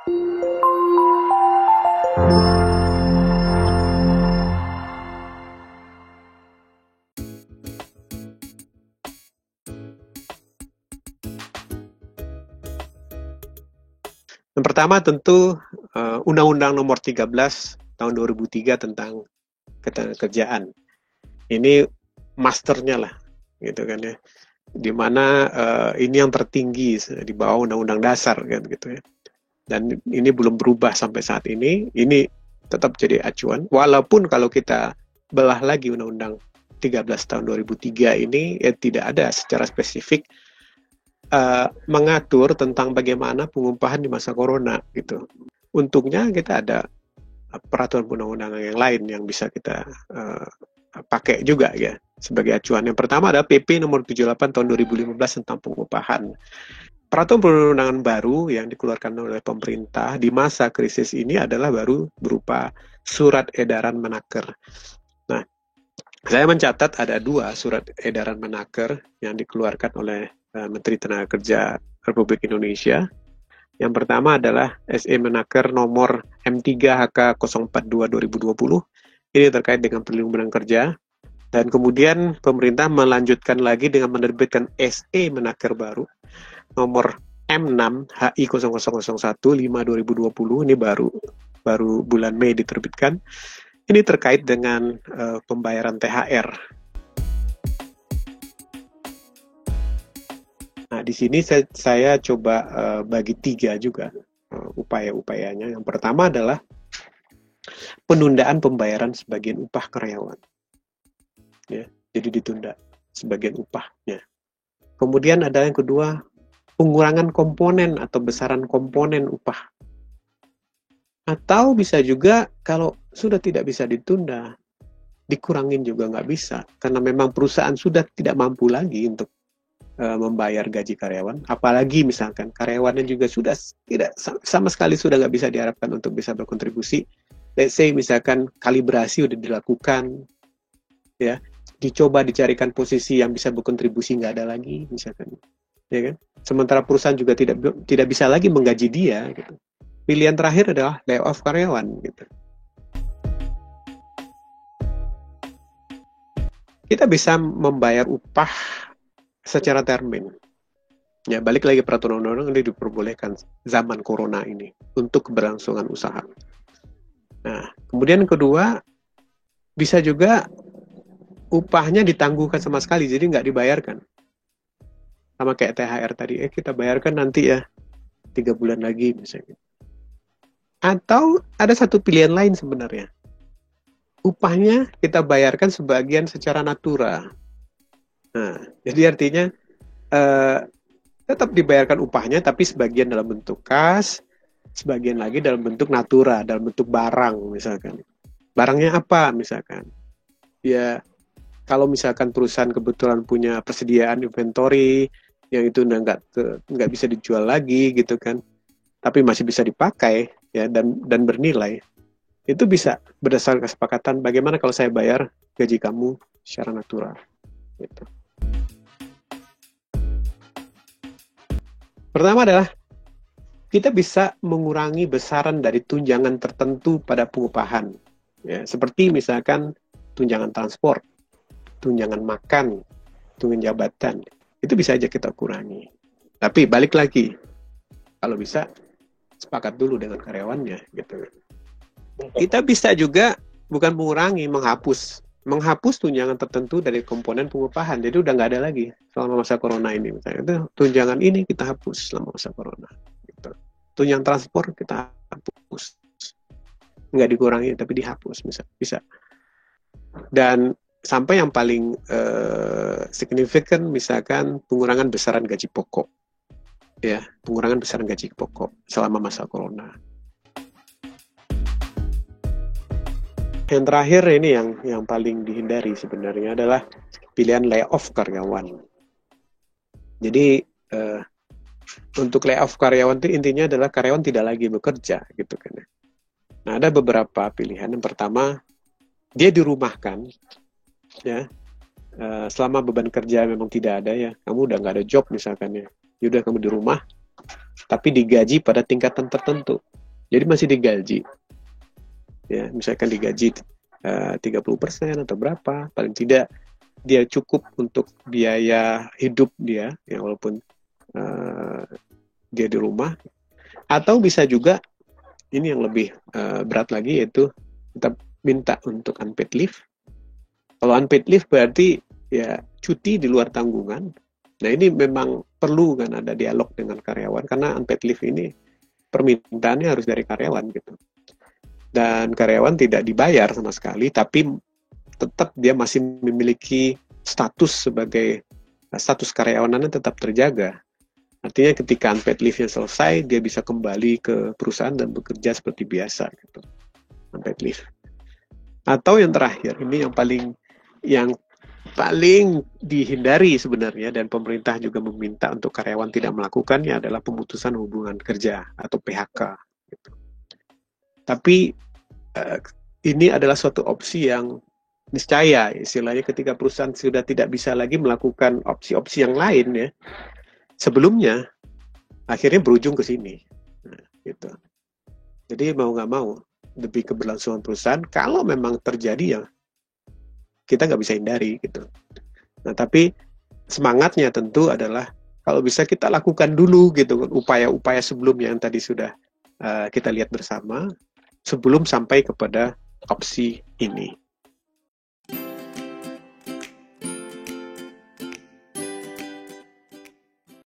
Yang pertama tentu Undang-Undang Nomor 13 tahun 2003 tentang ketenagakerjaan. Ini masternya lah, gitu kan ya. Di mana ini yang tertinggi di bawah Undang-Undang Dasar kan gitu ya. Dan ini belum berubah sampai saat ini. Ini tetap jadi acuan. Walaupun kalau kita belah lagi Undang-Undang 13 tahun 2003 ini tidak ada secara spesifik mengatur tentang bagaimana pengupahan di masa corona gitu. Untungnya kita ada peraturan undang-undangan yang lain yang bisa kita pakai juga ya sebagai acuan. Yang pertama adalah PP nomor 78 tahun 2015 tentang pengupahan. Peraturan perundangan baru yang dikeluarkan oleh pemerintah di masa krisis ini adalah baru berupa surat edaran Menaker. Nah, saya mencatat ada 2 surat edaran Menaker yang dikeluarkan oleh Menteri Tenaga Kerja Republik Indonesia. Yang pertama adalah SE Menaker nomor M3HK 042 2020. Ini terkait dengan perlindungan kerja. Dan kemudian pemerintah melanjutkan lagi dengan menerbitkan SE Menaker baru nomor M6 HI 0001 5 2020. Ini baru bulan Mei diterbitkan. Ini terkait dengan pembayaran THR. Nah, di sini saya coba bagi 3 juga upaya-upayanya. Yang pertama adalah penundaan pembayaran sebagian upah karyawan. Ya, jadi ditunda sebagian upahnya. Kemudian ada yang kedua, pengurangan komponen atau besaran komponen upah. Atau bisa juga kalau sudah tidak bisa ditunda, dikurangin juga nggak bisa. Karena memang perusahaan sudah tidak mampu lagi untuk membayar gaji karyawan, apalagi misalkan karyawannya juga sudah tidak sama sekali sudah nggak bisa diharapkan untuk bisa berkontribusi. Let's say misalkan kalibrasi udah dilakukan, ya dicoba dicarikan posisi yang bisa berkontribusi nggak ada lagi misalkan, ya kan? Sementara perusahaan juga tidak bisa lagi menggaji dia, gitu. Pilihan terakhir adalah layoff karyawan, gitu. Kita bisa membayar upah secara termin. Ya, balik lagi peraturan undang-undang ini diperbolehkan zaman corona ini untuk keberlangsungan usaha. Nah, kemudian kedua, bisa juga upahnya ditangguhkan sama sekali, jadi nggak dibayarkan. Sama kayak THR tadi, kita bayarkan nanti ya 3 bulan lagi misalnya. Atau ada satu pilihan lain sebenarnya. Upahnya kita bayarkan sebagian secara natura. Nah, jadi artinya tetap dibayarkan upahnya, tapi sebagian dalam bentuk kas, sebagian lagi dalam bentuk natura, dalam bentuk barang misalkan. Barangnya apa misalkan? Ya, kalau misalkan perusahaan kebetulan punya persediaan inventory yang itu nggak bisa dijual lagi gitu kan, tapi masih bisa dipakai ya dan bernilai, itu bisa berdasarkan kesepakatan bagaimana kalau saya bayar gaji kamu secara natural gitu. Pertama adalah kita bisa mengurangi besaran dari tunjangan tertentu pada pengupahan, ya, seperti misalkan tunjangan transport, tunjangan makan, tunjangan jabatan, itu bisa aja kita kurangi. Tapi balik lagi, kalau bisa sepakat dulu dengan karyawannya, gitu. Kita bisa juga bukan mengurangi, menghapus tunjangan tertentu dari komponen pengupahan. Jadi udah nggak ada lagi selama masa corona ini. Misalnya itu tunjangan ini kita hapus selama masa corona. Gitu. Tunjangan transport kita hapus, nggak dikurangi tapi dihapus bisa. Dan sampai yang paling signifikan misalkan pengurangan besaran gaji pokok, ya pengurangan besaran gaji pokok selama masa corona. Yang terakhir ini yang paling dihindari sebenarnya adalah pilihan layoff karyawan. Jadi untuk layoff karyawan itu intinya adalah karyawan tidak lagi bekerja gitu kan. Nah, ada beberapa pilihan. Yang pertama, dia dirumahkan, ya selama beban kerja memang tidak ada ya, kamu udah nggak ada job misalkan ya, yaudah kamu di rumah, tapi digaji pada tingkatan tertentu. Jadi masih digaji. Ya, misalkan digaji 30% atau berapa, paling tidak dia cukup untuk biaya hidup dia, ya walaupun dia di rumah. Atau bisa juga ini yang lebih berat lagi, yaitu kita minta untuk unpaid leave. Kalau unpaid leave berarti ya cuti di luar tanggungan. Nah ini memang perlu kan ada dialog dengan karyawan, karena unpaid leave ini permintaannya harus dari karyawan gitu. Dan karyawan tidak dibayar sama sekali, tapi tetap dia masih memiliki status sebagai status karyawanannya tetap terjaga. Artinya ketika unpaid leave-nya selesai, dia bisa kembali ke perusahaan dan bekerja seperti biasa gitu. Unpaid leave. Atau yang terakhir, ini yang paling dihindari sebenarnya, dan pemerintah juga meminta untuk karyawan tidak melakukannya, adalah pemutusan hubungan kerja atau PHK gitu. Tapi ini adalah suatu opsi yang niscaya, istilahnya ketika perusahaan sudah tidak bisa lagi melakukan opsi-opsi yang lain ya, sebelumnya akhirnya berujung ke sini. Nah, gitu. Jadi mau nggak mau, demi keberlangsungan perusahaan, kalau memang terjadi ya kita nggak bisa hindari gitu. Nah tapi semangatnya tentu adalah kalau bisa kita lakukan dulu gitu, upaya-upaya sebelumnya yang tadi sudah kita lihat bersama, sebelum sampai kepada opsi ini.